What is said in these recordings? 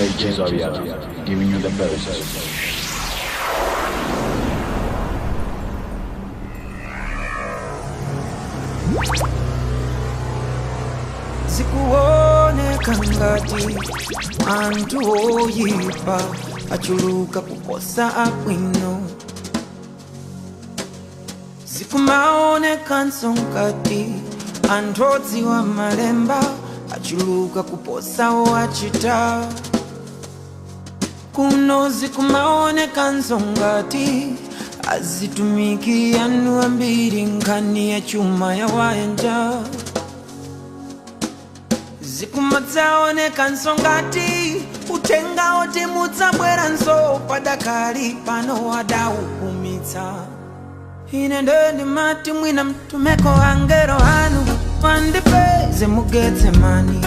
DJ Chizaviata, giving you the best. Zikuoneka ngati anthu oyipa achuluka kuposa abwino, zikumaonekanso ngati anthu odziwa malemba achuluka kuposa owachita. Kuno zikumaonekanso ngati azitumiki anu ambiri nkhani ya chuma ya wayenja. Zikumadzaonekanso ngati utenga oti mudzabweranso padakali pano wadaukumitsa. Ine ndimati mwina mtumeko angelo anu wandipeze mugetse mani.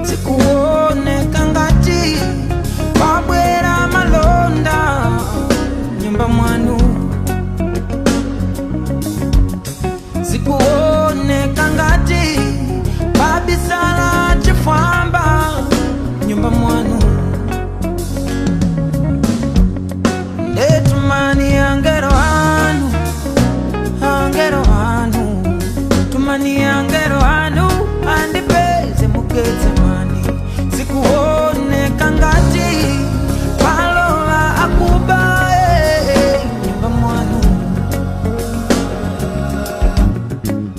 Zikuoneka ngati pabwera malonda nyumba mwanu. Zikuoneka ngati babisala chifwamba nyumba mwanu. Tumani angelo anu, angelo anu, tumani angelo anu andipeze mugetse mani. Zikuoneka ngati palola akuba nyumba mwanu.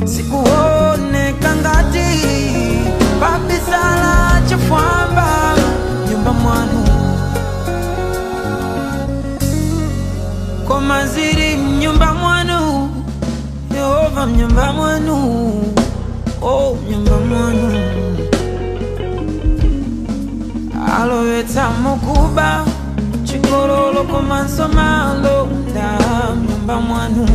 Zikuoneka ngati babisala chifwamba nyumba mwanu. Koma ziri mnyumba mwanu, Yehova mnyumba mwanu, oh mnyumba mwanu. Alowetsa mukuba chikololo komanso malonda mnyumba mwanu.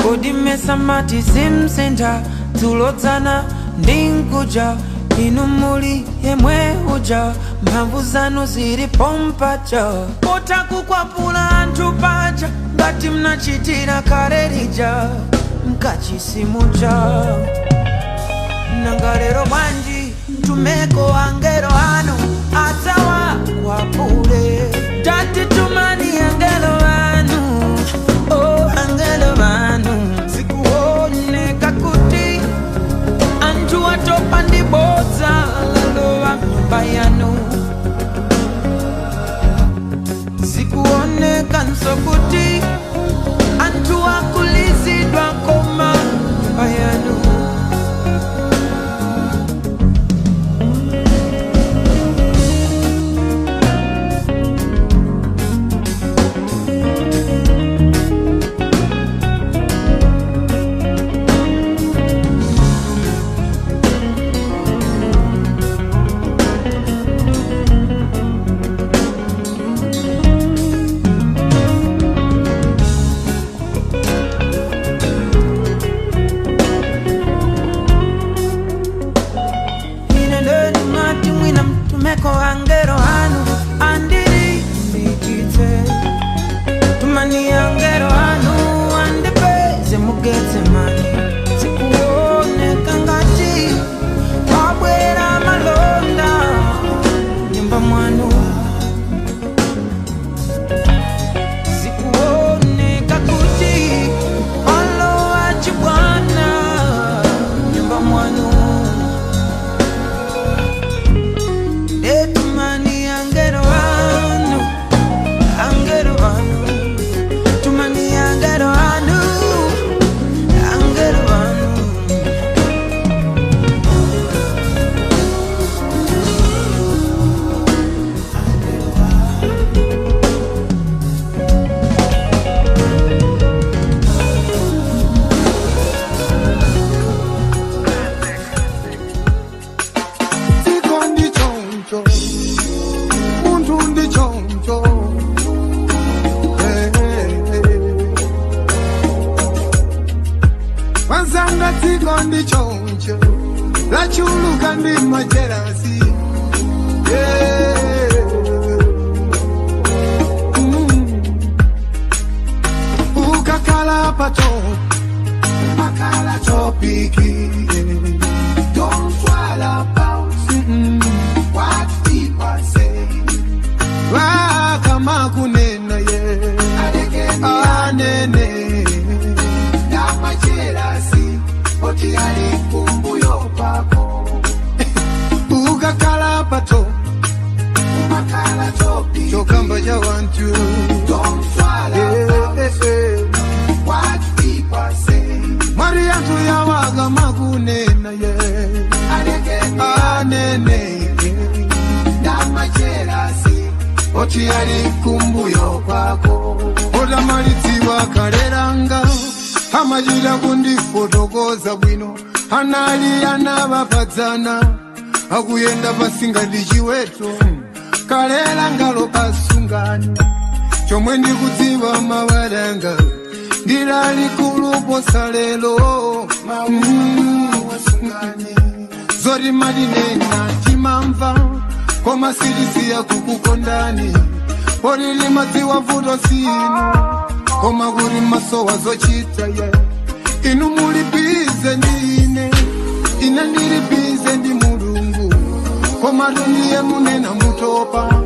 Kodi mesamati simsenta tulodzana ndinkuja. Inu muli yemwe uja, mphamvu zanu ziri pompaja. Potakukwapula anthu paja, ngati mnachitira kale lija mkachisimuja. Nanga lero bwanji mtumeko angelo anu adzawakwapule. Tati tumani angelo anu, oh angelo anu. Zikuoneka kuti anthu atopa ndibodza lalowa mnyumba yanu. Zikuonekanso kuti anthu akulizidwa koma nyumba yanu. Tumeko angelo anu andiri mbikite. Tumani angelo anu andipeze mugetse mani. Zikuoneka ngati pabwera malonda nyumba mwanu. Zikuoneka kuti alowa chibwana nyumba mwanu. Tumani angelo anu, angelo anu, tumani angelo anu, angelo anu. Ndi choncho la chuluka ndi majerasi, ukakala pato umakala topiki. Don't swallow about what people say. Kama kunena ye anene Dama jealousy oti alikumbuyo pako. Ukakala pato umakala topi chokamba ja wantu. Don't swallow what people say. Mariatu yawaga makunena ye anene Dama jealousy oti alikumbuyo pako. Oda malitiwa kaleranga amajira kundifotokoza bwino anali anabapadzana akuyenda pasinga ndichiweto kaleranga lopasungani chomwe ndikudziwa mawaranga ndilali kuluposa lelo zori madinena timamva koma silisiya kukukondani polili madziwa vuto sinu koma kuri masowa zochita ye inu mulipize ndine ina ndilipize ndi mulungu koma tundiye munena mutopa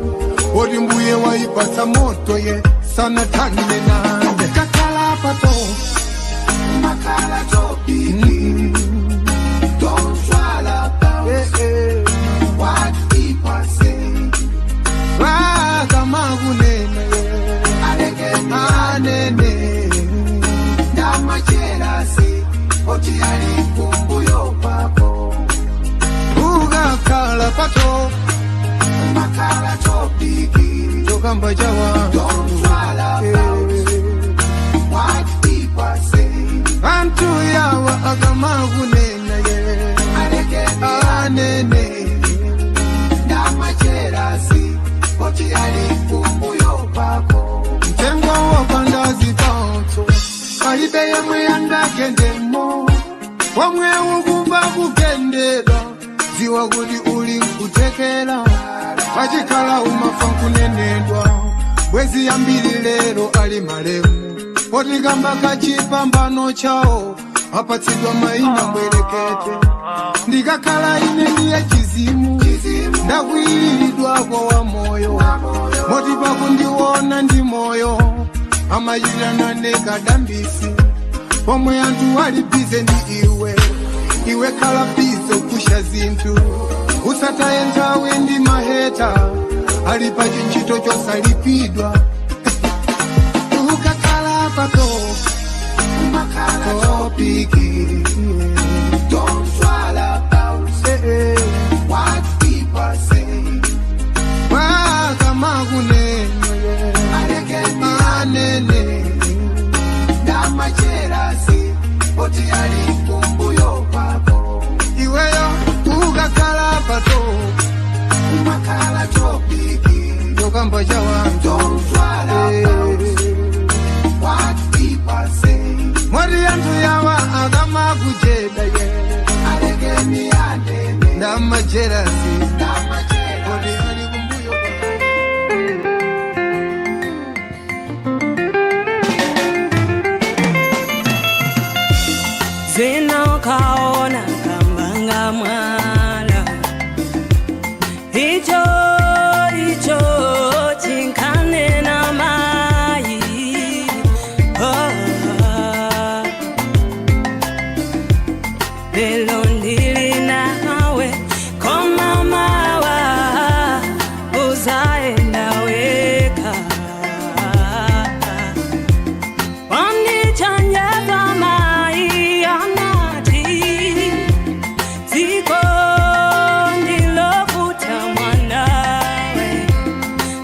oti mbuye waipasa moto ye sana tanile nande kakala pato makala topiki. Don't swallow about what people say. Kama kunena anene Dama jealousy oti alikumbuyo pako. Ukakala pato umakala topiki chokamba jawa. Don't swallow about what people say. Antu yawa akama kunena ye anene Dama jealousy oti alikumbuyo pako. Mtengo wapanda zipanto kalibe yemwe yandakendemo wamwe ukumba kukendera ziwa kuti uli nkutekera pachikala umafa nkunenedwa bwezi yambiri lero ali malemu poti kamba kachipambano chawo apatsidwa maina mbwerekete ndikakhala ine ndiye chizimu ndakwiliridwako wa moyo moti pakundiwona ndi moyo amajirana nekadambisi pomwe anthu alibize ndi iwe khala bize kusha zinthu usataye nthawi ndi maheta ali pa chinchito chosalipidwa. Ukakhala pato umakala topiki. Don't swallow about what people say. Kama kunena anene Dama jealousy oti alikumbuyo pako. Iweyo ukakhala pato umakala topiki chokamba jawa. Don't swallow about what people say. Mwari antu yawa agama kujeda ye alegeni anene Dama jealousy oti alikumbuyo pako. Zino kaona kambanga mwana Icho chinkane na mai Lelo ndili nawe koma mawa uzae naweka Wanichanyeza mai anati Ziko ndilofuta mwanawe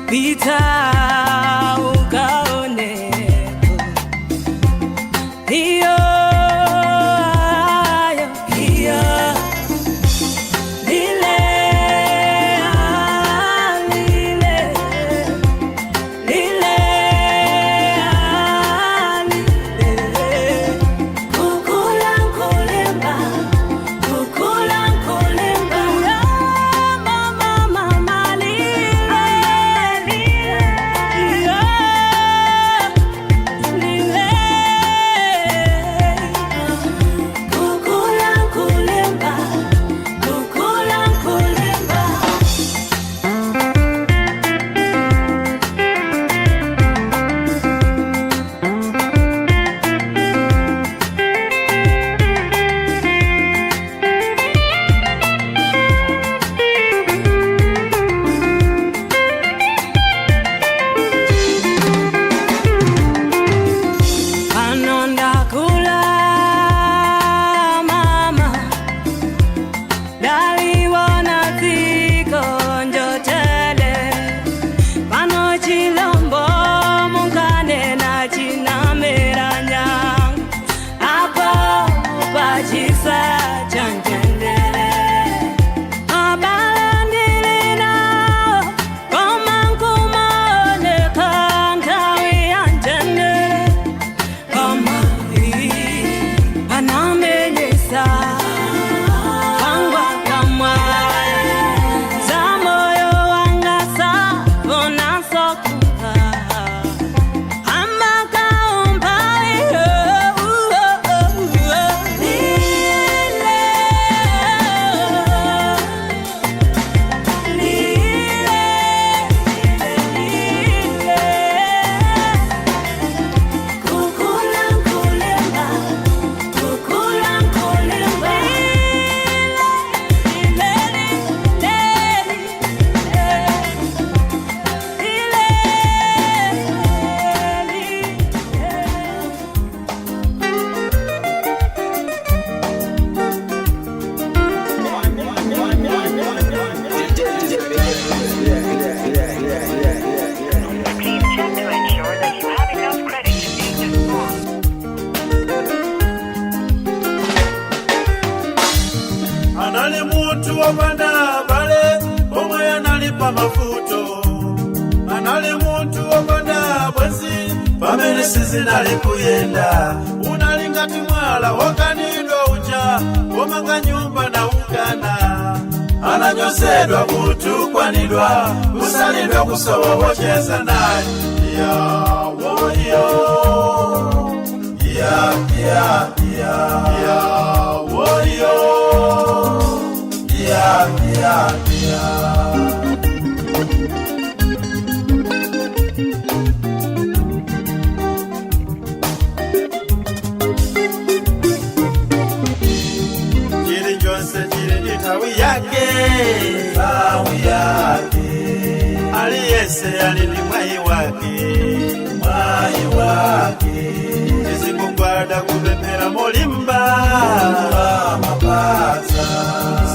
Pita ukaoneko Iyo opanda bale omwe analipa mafuto, anali muntu opanda bwenzi pamene sizinali kuyenda. Unali ngati mwala wokanidwa uja womanga nyumba na ukana, ananyozedwa kutukwanidwa kusalidwa kusowa wocheza naye. Yawoyo yawoyo chili chonse chili ndi nthawi yake, aliyese ali ndi mwayi wake, tizingogwada kupemphera molimba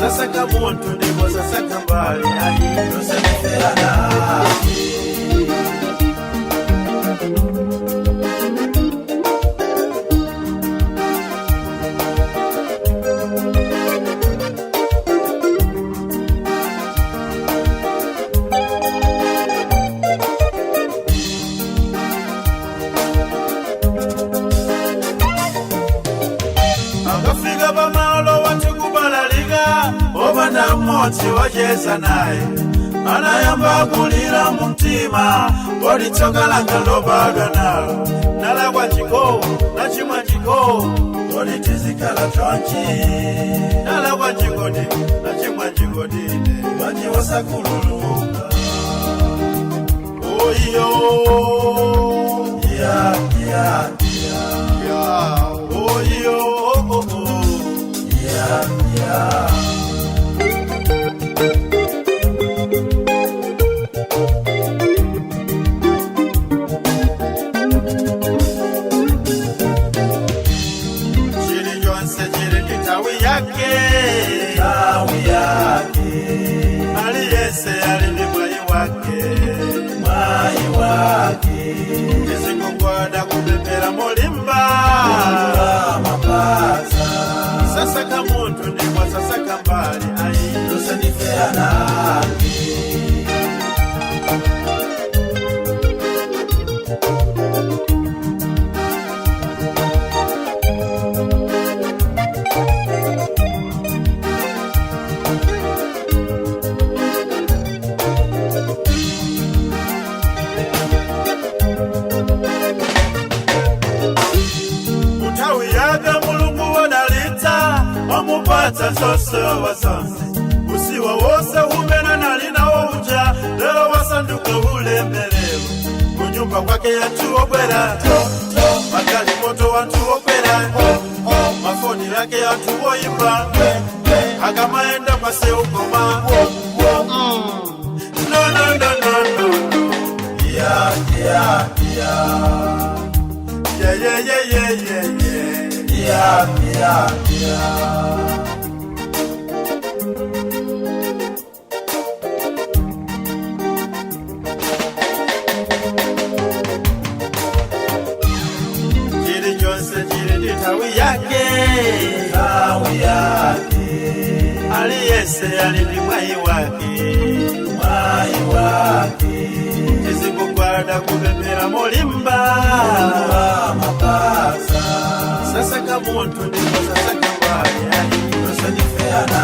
sasaka muntu ndipo sasaka mbali ayi tosemferana. Akafika pamalo wati kubalalika opanda mmodzi wocheza naye, anayamba kulira mu mtima poti tsoka langa lobadwa nalo, nalakwa chikowo nachimwa chikowo poti tizikhala chonchi, nalakwa chikodi nachimwa chikodine wanji wasakululuka. Oyo oyo chili chonse chili ndi nthawi yake, aliyese ali ndi mwayi wake, tizingogwada kupemphera molimba sasaka muntu ndipo sasaka mbali ayi tosendiferana. Nthawi yake Mulungu wadalitsa wamupatsa zonse wazonse, usiwa wose umene nali nawo uja lero wasanduka ulemerero. Kunyumba kwake anthu obwera, magalimoto anthu okwera, mafoni yake anthu oyimba, akamayenda pasewu koma chili chonse chili ndi nthawi yake, aliyese ali ndi mwayi wake, tizingogwada kupemphera molimba sasaka muntu ndipo sasaka mbali ayi tosendiferana.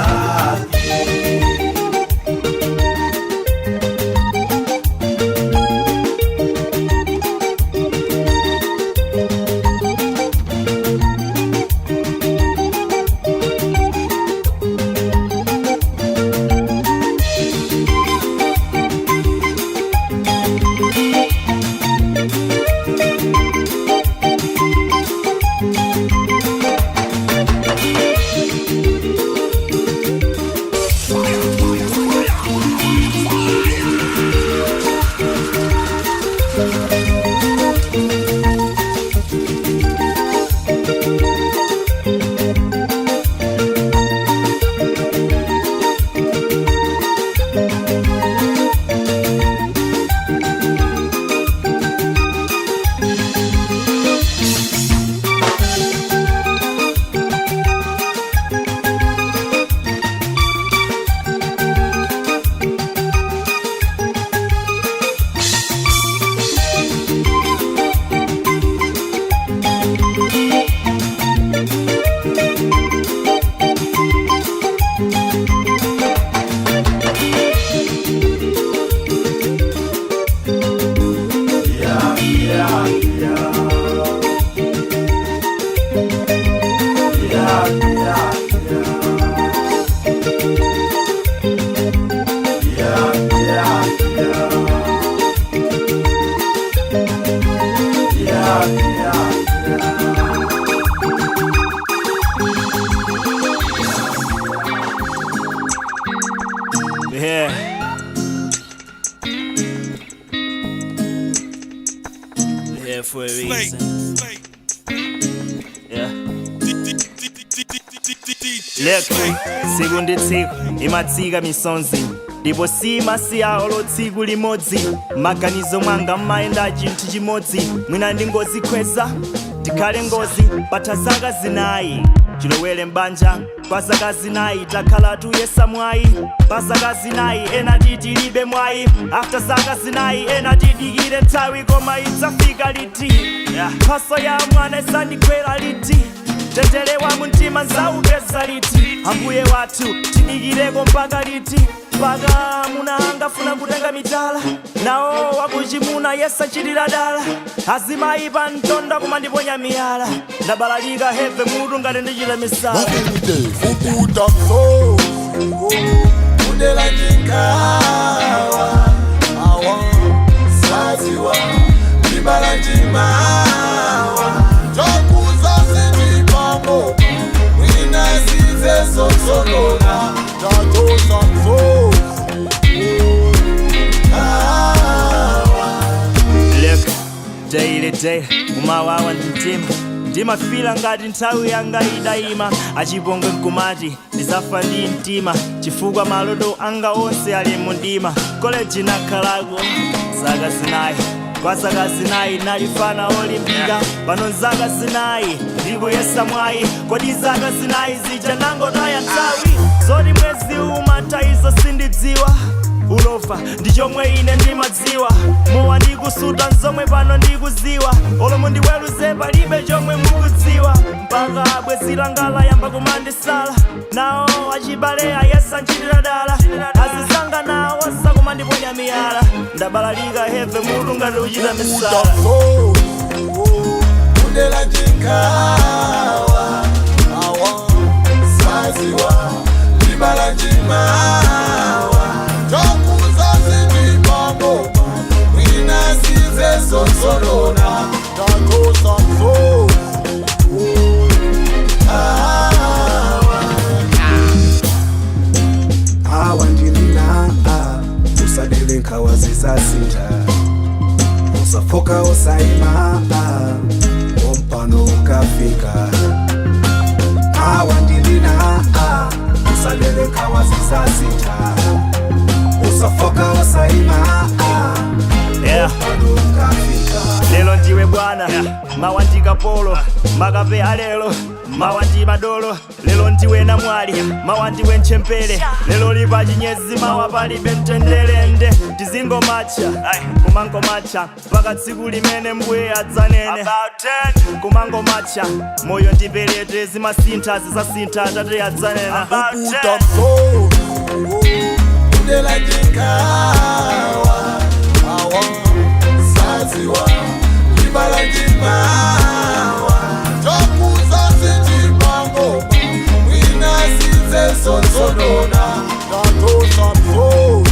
Yeah. Here for a reason. Yeah. Look, sekundi tsiku imatsika misonzi ndipo simasiya olo tsiku limodzi maganizo mwanga mayenda chinthu chimodzi mwina ndi ngozi kweza tikhale ngozi patha zaka zinayi chilowere mbanja pa zaka zinayi takhala tuyesa mwayi pa zaka zinayi ena titilibe mwayi after zaka zinayi ena tidikire nthawi koma idzafika liti phaso ya mwana isandikwera liti tetele wa mtima nzaupeza liti ambuye wathu tidikireko mpaka liti mpaka muna angafuna kutenga mitala nawo wakuchimuna yesa chitira dala azimayi pa mtonda kumandiponya miyala ndabalalika heve mutu ngati ndichita misala Fukuta mso Kudela njikawa Awa Saziwa Kibala njimawa Chokuza sijipambo Mwina zize sosonona Tatosa mso Look, day umawawa mtima ndimafila ngati nthawi yanga idayima achipongwe mkumati ndizafa ndi mtima chifukwa maloto anga onse ali mundima koleji nakhalako zaka zinayi kwa zaka zinayi nalifana olimpika pano zaka zinayi ndikuyesa mwayi kodi zaka zinayi zija nangotaya nthawi zoti mwezi umatha izo sindidziwa ulova ndi chomwe ine ndimadziwa mowa ndikusuta nzomwe pano ndikuziwa olomo ndiweruze palibe chomwe mukudziwa mpaka abwezi langa yamba kumandisala nawo achibale ayesa nchitira dala azizanga nawo sakumandiponya miyala ndabalalika heve mutu ngati uchita misala Kudela njikawa Awa Saziwa Kibala njimawa Chokuza sijipambo Mwina zize sosonona Tatosa mso Awa ndilina Usadele nkawa zizasinta Usafoka usaima Ompano ukafika Awa ndilina Usadele nkawa zizasinta Usafoka usaima Ompano ukafika lelo ndiwe bwana mawandika polo makape alelo mawandi madolo lelo ndiwe namwali mawandiwe nchempere lelo lipa chinyezi mawa palibe mtendelende tizingo macha kumango macha paka tsiku limene mbuye adzanene kumango macha moyo ndipelete zimasintha zizasintha tate adzanena Fukuta mso Kudela njikawa Awa Saziwa Kibala njimawa Chokuza sijipambo Mwina zize sosonona Tatosa mso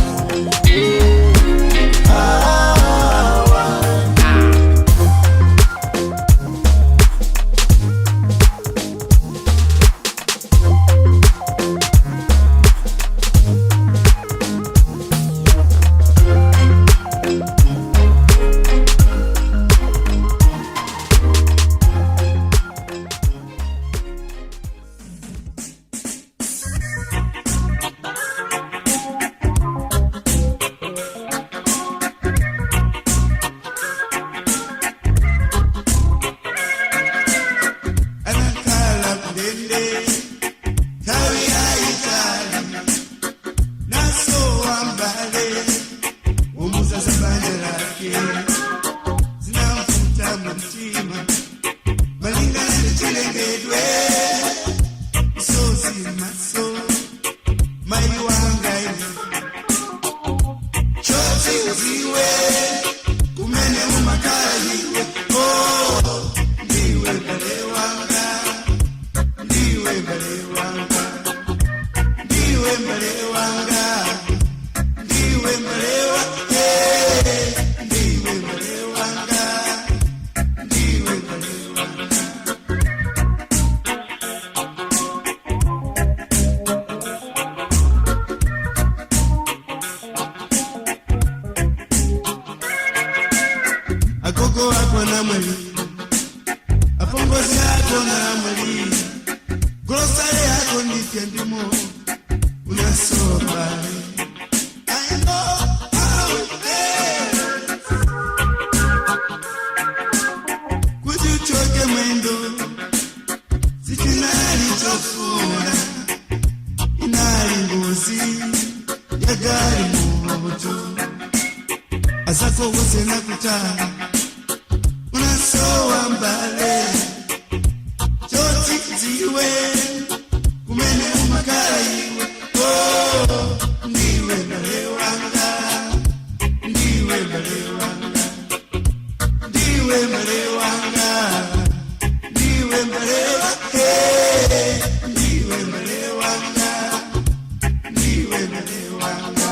kendimo unasoba. I know how it feels. Kujichoke mwendo sikinali chofuna inali ngozi ya gari moto asako wose nakutana unasowa mbale choti ziwe kumene umakala iwe oh ndiwe mbale wanga ndiwe mbale wanga ndiwe mbale wanga ndiwe mbale wanga ndiwe mbale wanga ndiwe mbale wanga.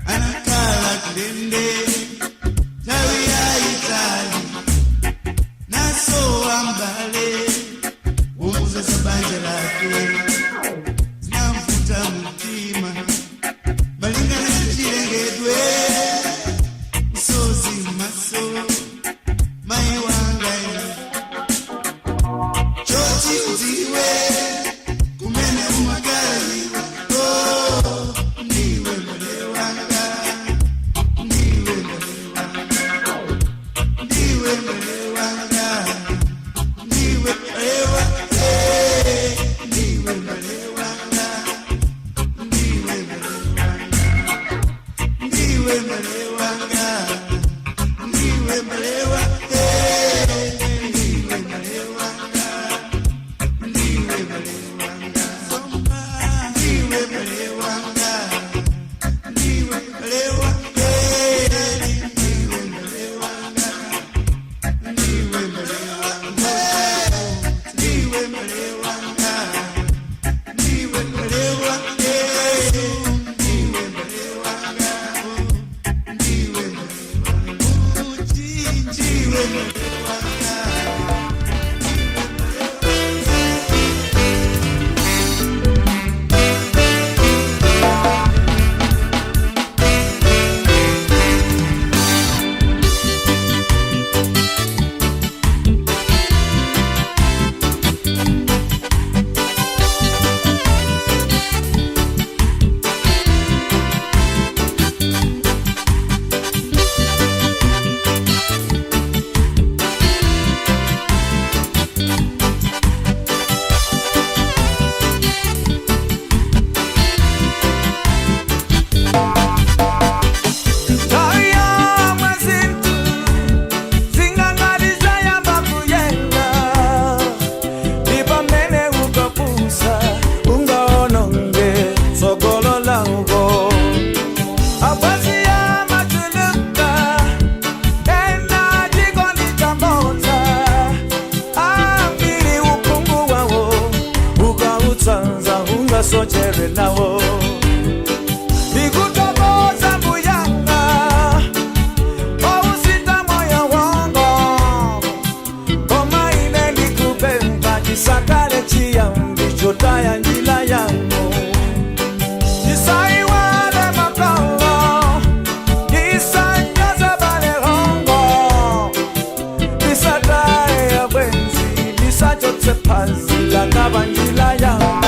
Anakala kidende tawi ya Itali naso ambale umuza sabanje lake zinamfuta mutima balingana chirengedwe sozi maso mai wanga choti uziwe kumene umakali oh ndiwe mbale wanga ndiwe mbale wanga ndiwe mbale wanga ndiwe mbale wanga ndiwe mbale wanga ndiwe mbale wanga ndiwe mbale wanga ndiwe mbale wanga ndiwe mbale wanga ndiwe mbale wanga ndiwe mbale wanga ndiwe mbale wanga ndiwe mbale wanga ndiwe mbale wanga ndiwe mbale wanga ndiwe mbale wanga ndiwe mbale wanga ndiwe mbale wanga Sochere nawo nikutoboza mbuyanga ousita moyo wango koma ine nikupemba chisakale chiyambi chotaya njila yangu chisaiwale makalo nisanyaza bale hongo nisatae ya bwenzi nisachotse pazi lakaba njila yangu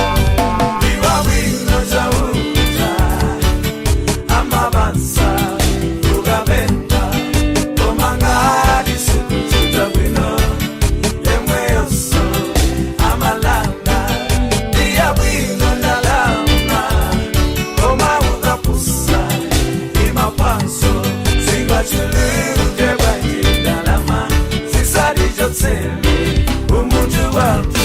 umuntu wangu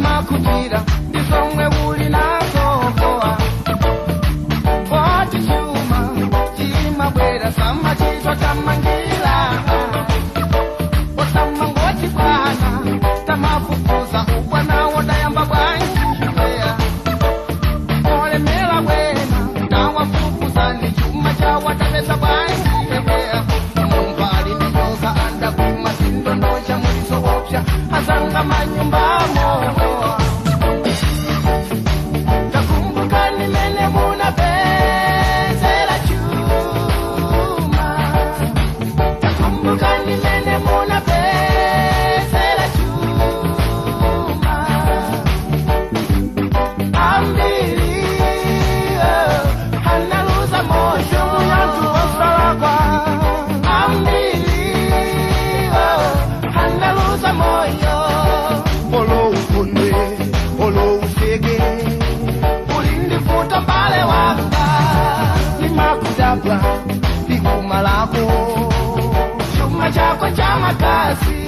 tamakutira ndisomwe uli nakokoa oti chuma chimabwera samachito tamangila osamangoti bwana tamafukuza ubwana wodayamba bwanjia olemela bwena nawafukuza ni chuma chawatameza bwanjia mumbali niyoza anda kumasindo nocha mulisobopya asanga manyumbamo takumbuka nimene munapezela chuma takumbuka nimene munapezela chuma ambili analuza moyo yantu wasalakwa ambili analuza moyo olo ukunde olo ufege ulindifuta mbale wanga nimakudabwa liguma lako chuma chako cha makasi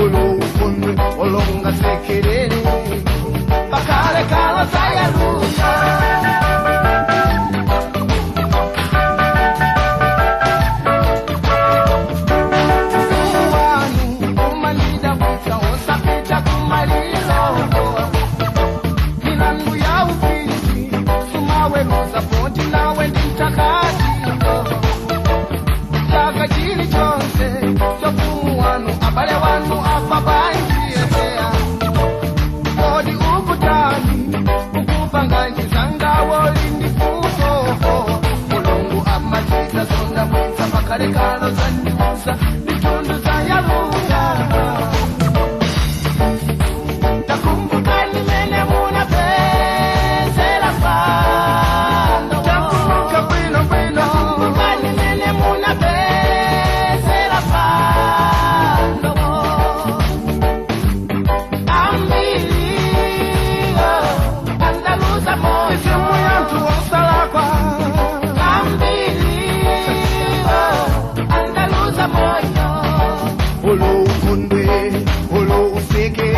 olo ukunde olo ungasekerere bakale kala sayaluya Kalo zandiuza mitundu za yaluga takumbuka nimene munapezela pano takumbuka bwino bwino takumbuka nimene munapezela pano ambili andaluza moyo simu yantu wasalakwa olo ukunde olo ufeke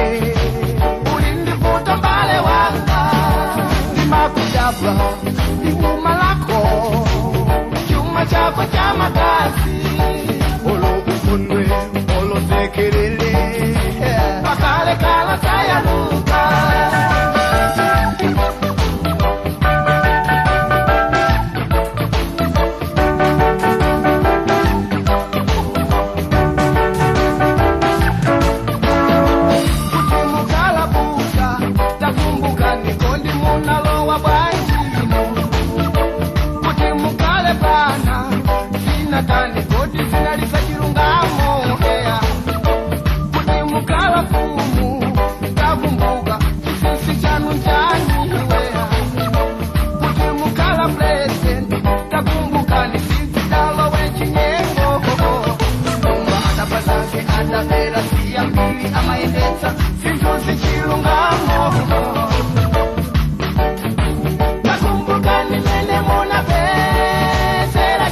ulindifuta mbale wanga nimakujabwa liguma lako chuma chako cha makasi olo ukunde olo sekerele bakale kala sayaluka Natani koti zinalisa chilungamo ea kuti mukala fumu takumbuka chisisi chanu njani wea kuti mukala president takumbuka ni sisi dalo wechinyengo kumba adapazake adapera siya mbili amaendetsa sintusi chilungamo takumbuka nimene munapezela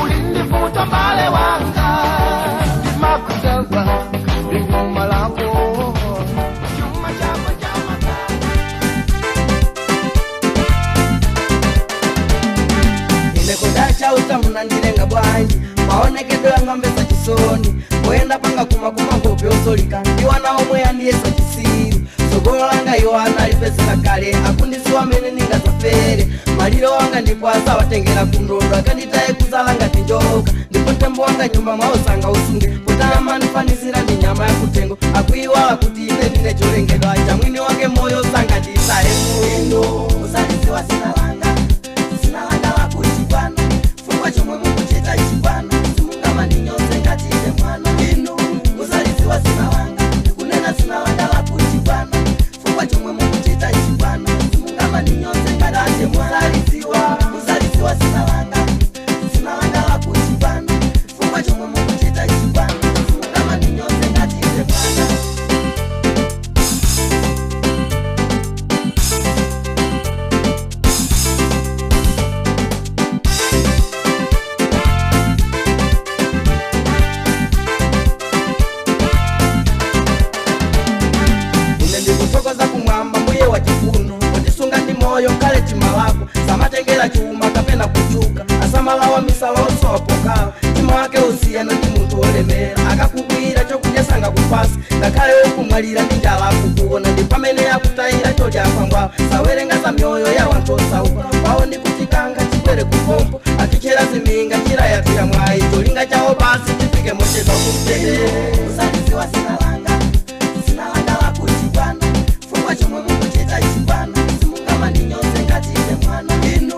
ulindifuta mbale wanga nimakudabwa liguma lako chuma chako cha makasi ndinekudacha utamuna ndilenga bwanji maonekedo yanga mbesa chisoni oyenda panga kumakuma ngope osolika ndiwana omwe yandiyesa chisiri sogolo langa yohana lipezeka kale akundisiwa mene ningasafere maliro wanga ndikwasa watengera kundondo akanditaye kuzala ngati njoka ndipo mtembo wanga nyumba mwaosanga usunge kutama nifanizira ndi nyama ya kutengo akuiwala kuti ine ndine cholengedwa chamwini wake moyo sanga ndisaye muindo usaniziwa sinalanga lakuti kwano fungwa chomwe mukucheta chikwano simungama ndinyose ngati ine mwana inu usaliziwa sinalanga kunena sinalanga lakuti kwano fungwa chomwe mukucheta chikwano simungama ndinyose ngati ine mwana wako samatengera chuma kapena kuchuka asamalawa misaloso wapokala chima wake usiyana ndi munthu olemera akakugwira chokudya sanga kupasa ngakhale okumwalira ndi njala akukuona ndi pamene akutayira chodya pangwawo sawerenga za myoyo ya wanthu osauka wawo ndi kuti kanga chikwere kupompo atichera ziminga njira yathu ya mwayi cholinga chawo basi tifike mochedwa kumtendere usaliziwa sinalanga la kuchipana fungwa chomwe mukuchita chipana simungama ndinyonse ngatibe mwana inu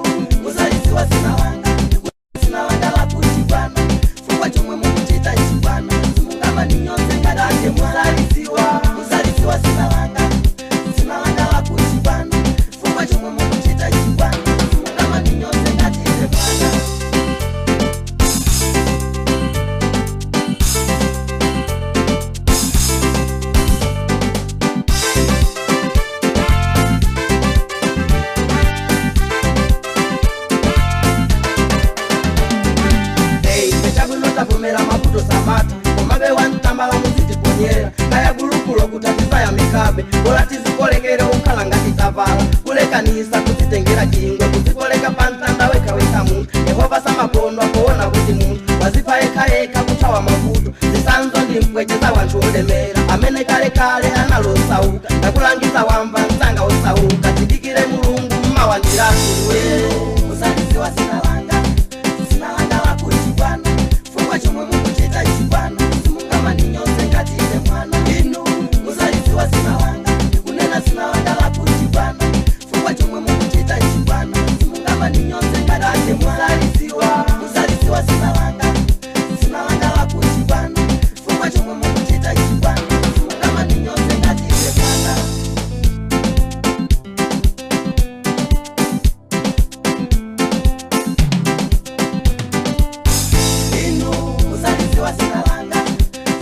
usaliziwa sinalanga la kuchipana fungwa chomwe mukuchita chipana simungama ndinyonse ngatibe mwana usaliziwa sinalanga la kuchipana fungwa chomwe mukuchita chipana simungama ndinyonse ngatibe mwana. Vumera maputo samata komabe wantambala muzitiponyera kaya gulukulo kutatiza ya mikabe bola tizikolekere ukhala ngati tavala kulekanisa kuzitengera chingwe kuzikoleka pantanda wekaweka munthu yehova samapondo akuona kuti munthu wazipa yekayeka kuthawa mavuto zisanzo ndi mpweche za wanthu olemera amene kalekale analosauka ndakulangiza wamba msanga osauka tidikire mulungu mmawandirakuwe usaliziwa sinalanga la kuchipana chomwe mukuchita chipana simungama ndinyonse ngatibe mwana inu usaliziwa sinalanga ndikunena sinalanga la kuchipana fungwa chomwe mukuchita chipana simungama ndinyonse ngatibe mwana usaliziwa sinalanga la kuchipana fungwa chomwe mukuchita chipana simungama ndinyonse ngatibe mwana.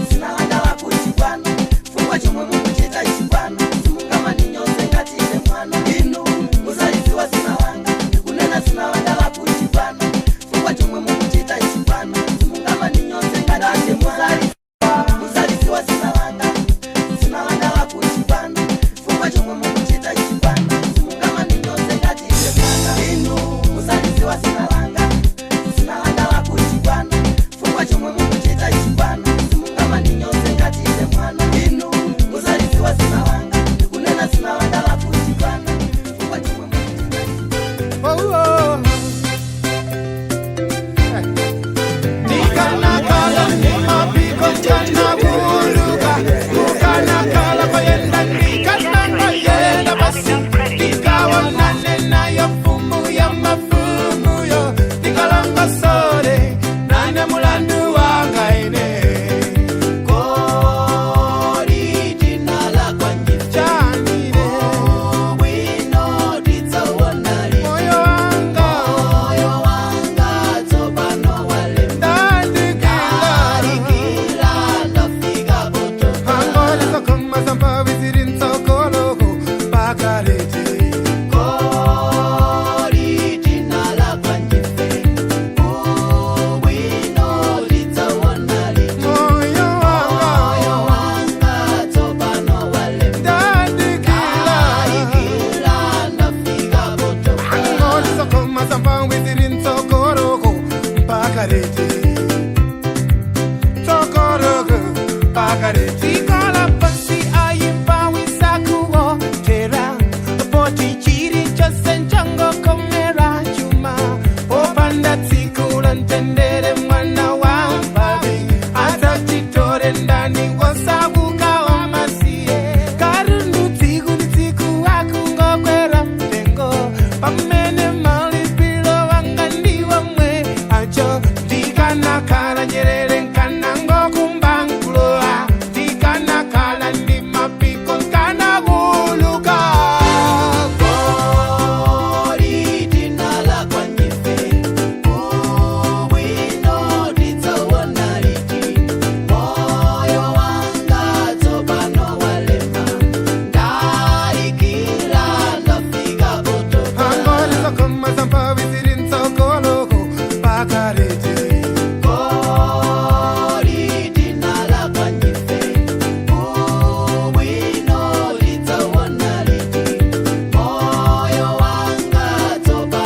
Sinalanga la kuchipana fungwa chomwe mukuchita chipana simungama ndinyonse ngatibe mwana inu usaliziwa sinalanga ndikunena sinalanga la kuchipana fungwa chomwe mukuchita chipana simungama ndinyonse ngatibe mwana usaliziwa sinalanga la kuchipana fungwa chomwe mukuchita chipana simungama ndinyonse ngatibe mwana inu usaliziwa sinalanga la kuchipana fungwa chomwe mukuchita chipana simungama ndinyonse ngatibe mwana inu usaliziwa sinalanga ndikunena sinalanga la kuchipana fungwa chomwe mukuchita Nikanakala ni mapiko chana kuuluka Ukanakala kwayenda nikanakayenda basi Nikawonane nayo fumu ya mafumu yo Nikalanga sore nane mulandu wangaine Kori jinala kwa njifjanire Wino ditawonari Moyo wanga tobano wale Darikila nafika boto Angole sokoma samba vizirin sokoloko Bakarete Kori jinala kwa njife Wino ditawonari Moyo wanga tobano wale Darikila nafika boto Angole sokoma samba vizirin sokoloko Bakarete Sokoroko Bakarete Ikola pasi ayimba wisakuo Tera Poti chiri chose nchango komera chuma Opanda tikula ntendere mwana wa mbabi Ata chitore ndani wasabuka wa masie Karundu tiku wakungo kwera mtengo Pamene malipilo wangandi wa mwe Acho dikana kala nyerere nkanango kumbanguloa Dikana kala ndi mapiko nkana guluka Kori dinala kwa njife Wino ditawonariti Moyo wanga tobano walema Darikila nafika boto Angole sokoma samba vizirin sokoloko Bakarete Kori dinala kwa njife Wino ditawonariti Moyo wanga tobano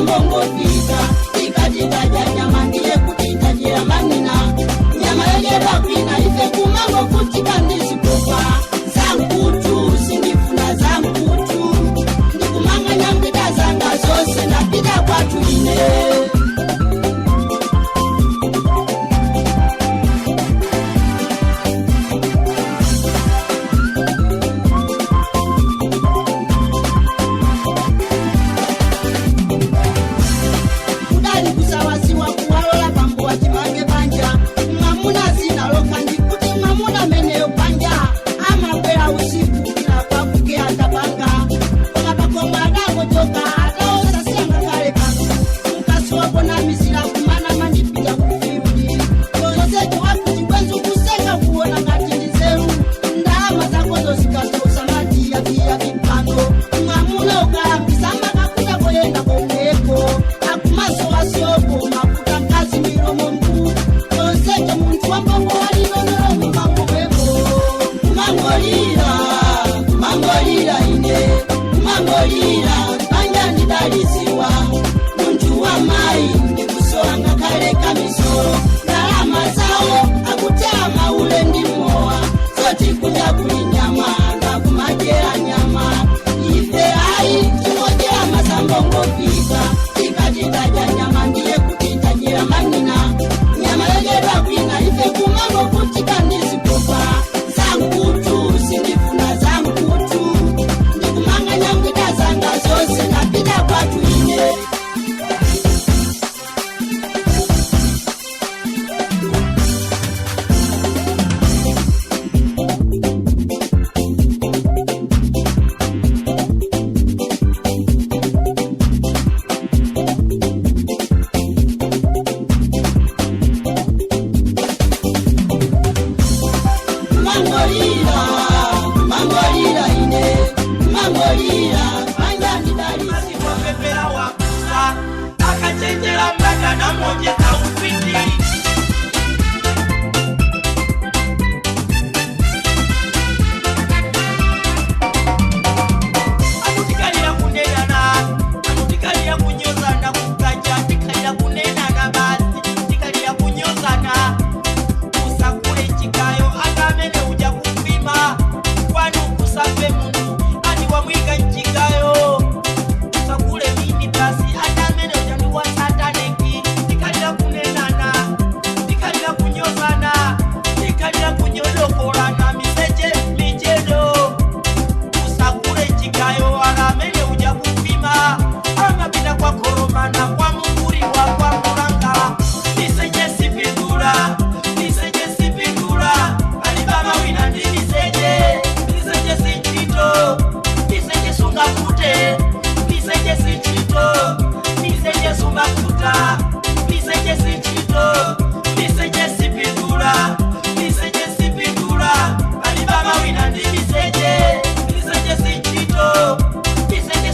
mazambongo fika ikatitaja nyama ndiye kutitajia manina nyama yegera kwina ife kumango kutika ndisipopa zankutu sindifuna zankutu ndikumanga nyambida zanga zose napita kwatu ine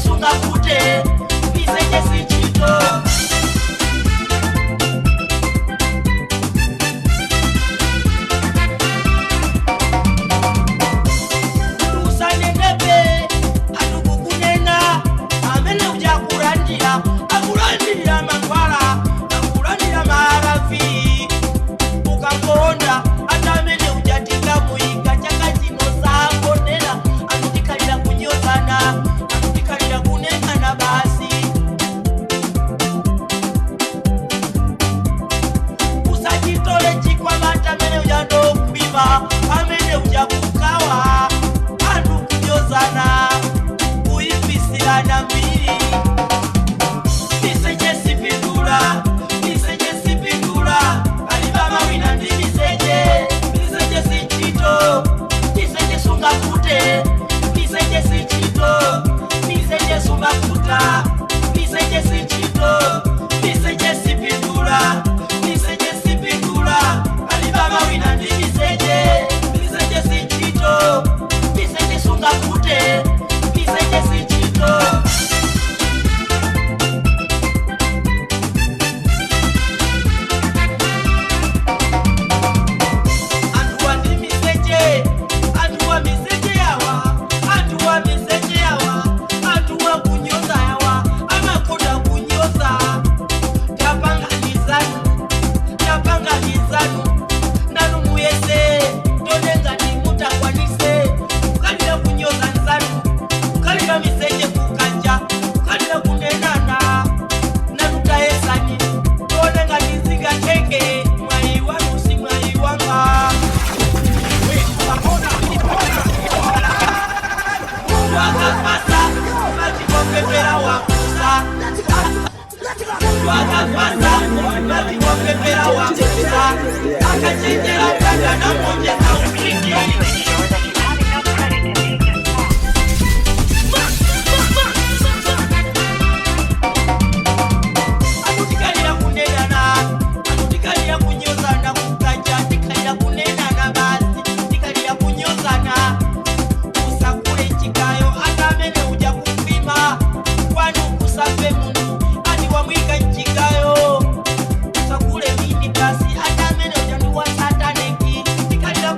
Sunga kute, biseje sinchito. chenjera mpaka namonjeza upweke. Anotikalira kunenana, anotikalira kunyozana kukaja, tikalira kunenana basi, tikalira kunyozana. Usakule chikayo atamene uja kupima, kwanu kusafe mundu ani wamwika chikayo. Usakule mini basi atamene uja ni wa sataneki, tikalira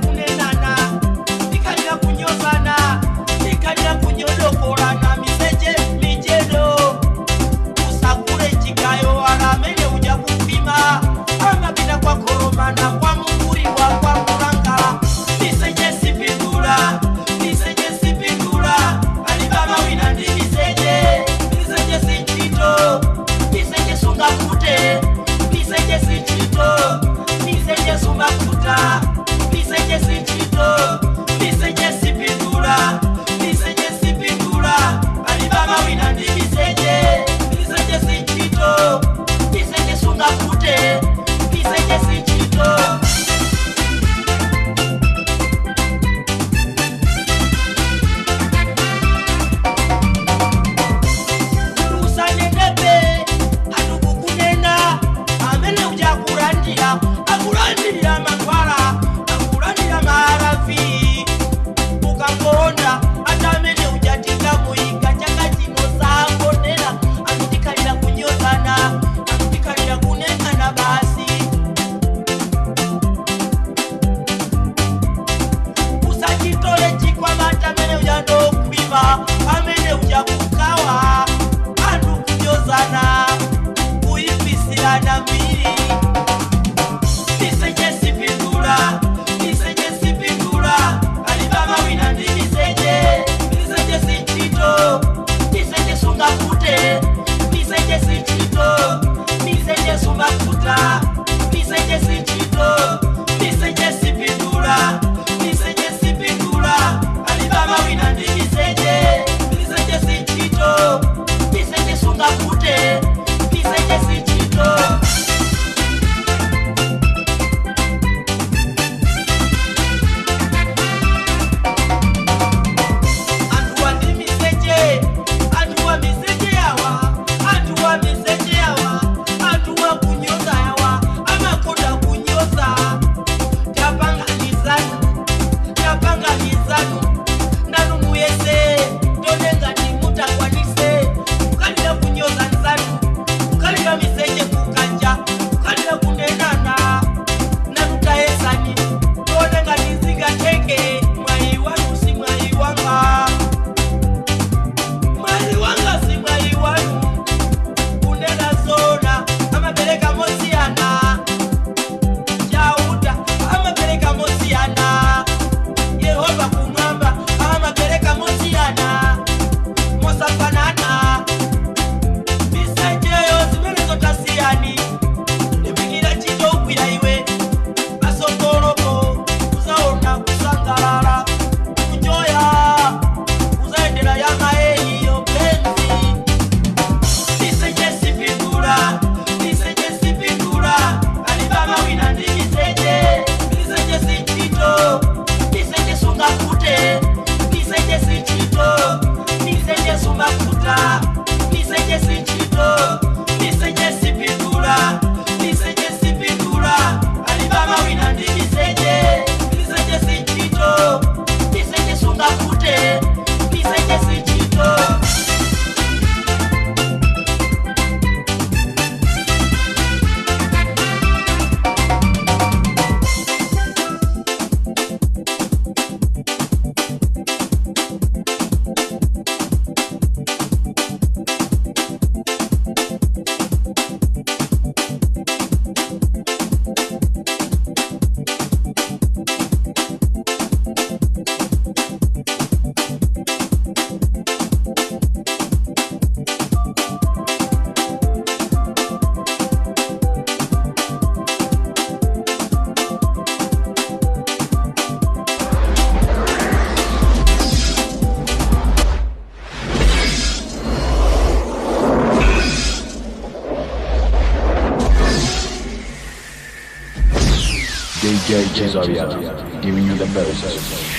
DJ Cesario, giving you the best.